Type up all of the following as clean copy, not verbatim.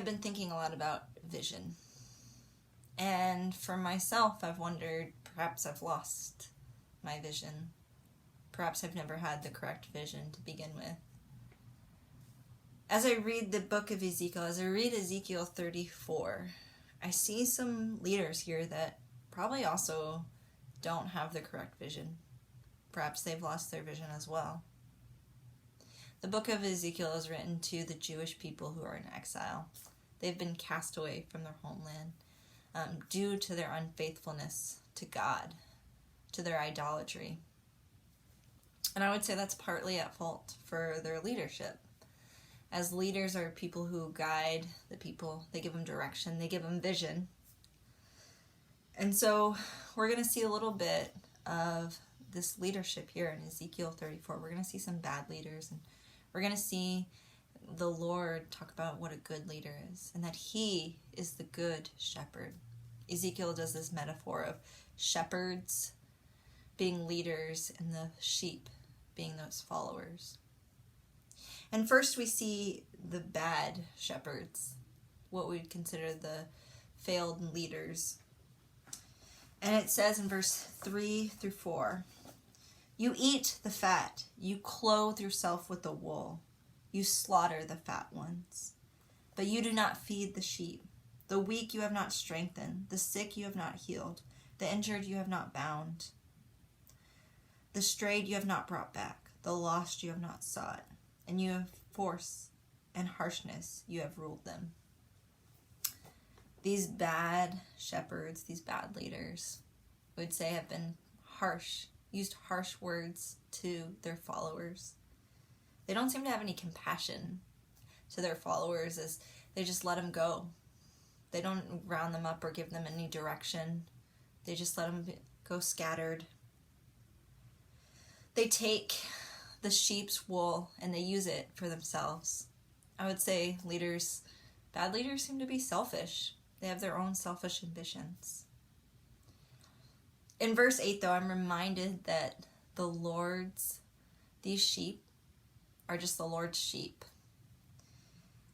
I've been thinking a lot about vision. And for myself, I've wondered, perhaps I've lost my vision. Perhaps I've never had the correct vision to begin with. As I read the book of Ezekiel, as I read Ezekiel 34, I see some leaders here that probably also don't have the correct vision. Perhaps they've lost their vision as well. The book of Ezekiel is written to the Jewish people who are in exile. They've been cast away from their homeland due to their unfaithfulness to God, to their idolatry. And I would say that's partly at fault for their leadership. As leaders are people who guide the people. They give them direction. They give them vision. And so we're going to see a little bit of this leadership here in Ezekiel 34. We're going to see some bad leaders, and we're going to see the Lord talk about what a good leader is, and that he is the good shepherd. Ezekiel does this metaphor of shepherds being leaders and the sheep being those followers. And first we see the bad shepherds, what we'd consider the failed leaders. And it says in verse 3 through 4, "You eat the fat, you clothe yourself with the wool, you slaughter the fat ones. But you do not feed the sheep. The weak you have not strengthened, the sick you have not healed, the injured you have not bound. The strayed you have not brought back, the lost you have not sought, and you have force and harshness you have ruled them." These bad shepherds, these bad leaders, we would say have been harsh, used harsh words to their followers. They don't seem to have any compassion to their followers as they just let them go. They don't round them up or give them any direction. They just let them go scattered. They take the sheep's wool and they use it for themselves. I would say bad leaders seem to be selfish. They have their own selfish ambitions. In verse 8, though, I'm reminded that these sheep are just the Lord's sheep.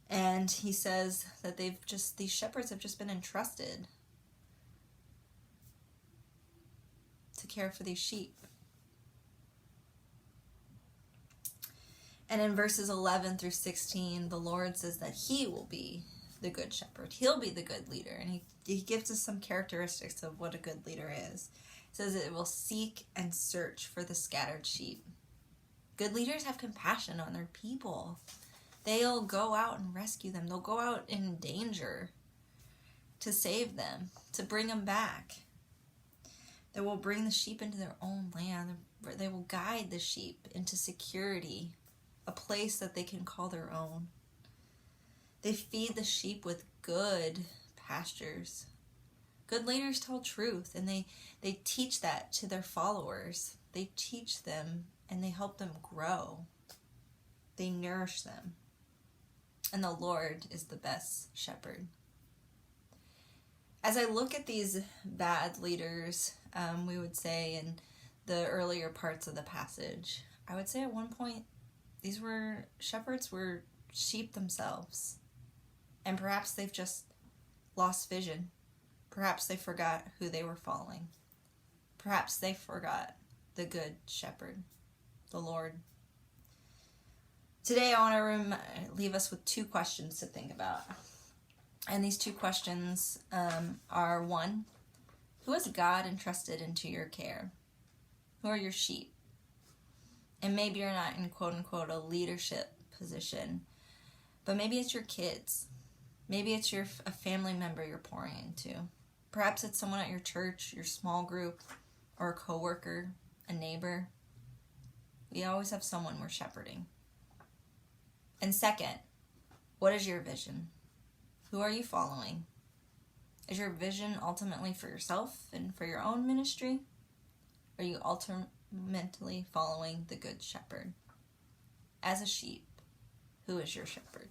And he says that these shepherds have just been entrusted to care for these sheep. And in verses 11 through 16, the Lord says that he will be the good shepherd. He'll be the good leader. And he gives us some characteristics of what a good leader is. It says it will seek and search for the scattered sheep. Good leaders have compassion on their people. They'll go out and rescue them. They'll go out in danger to save them, to bring them back. They will bring the sheep into their own land. They will guide the sheep into security, a place that they can call their own. They feed the sheep with good pastures. Good leaders tell truth, and they teach that to their followers. They teach them, and they help them grow. They nourish them. And the Lord is the best shepherd. As I look at these bad leaders, we would say in the earlier parts of the passage, I would say at one point, shepherds were sheep themselves. And perhaps they've just lost vision. Perhaps they forgot who they were following. Perhaps they forgot the good shepherd, the Lord. Today I want to leave us with two questions to think about. And these two questions are, one, who has God entrusted into your care? Who are your sheep? And maybe you're not in quote-unquote a leadership position, but maybe it's your kids. Maybe it's a family member you're pouring into. Perhaps it's someone at your church, your small group, or a coworker, a neighbor. We always have someone we're shepherding. And second, what is your vision? Who are you following? Is your vision ultimately for yourself and for your own ministry? Are you ultimately following the Good Shepherd? As a sheep, who is your shepherd?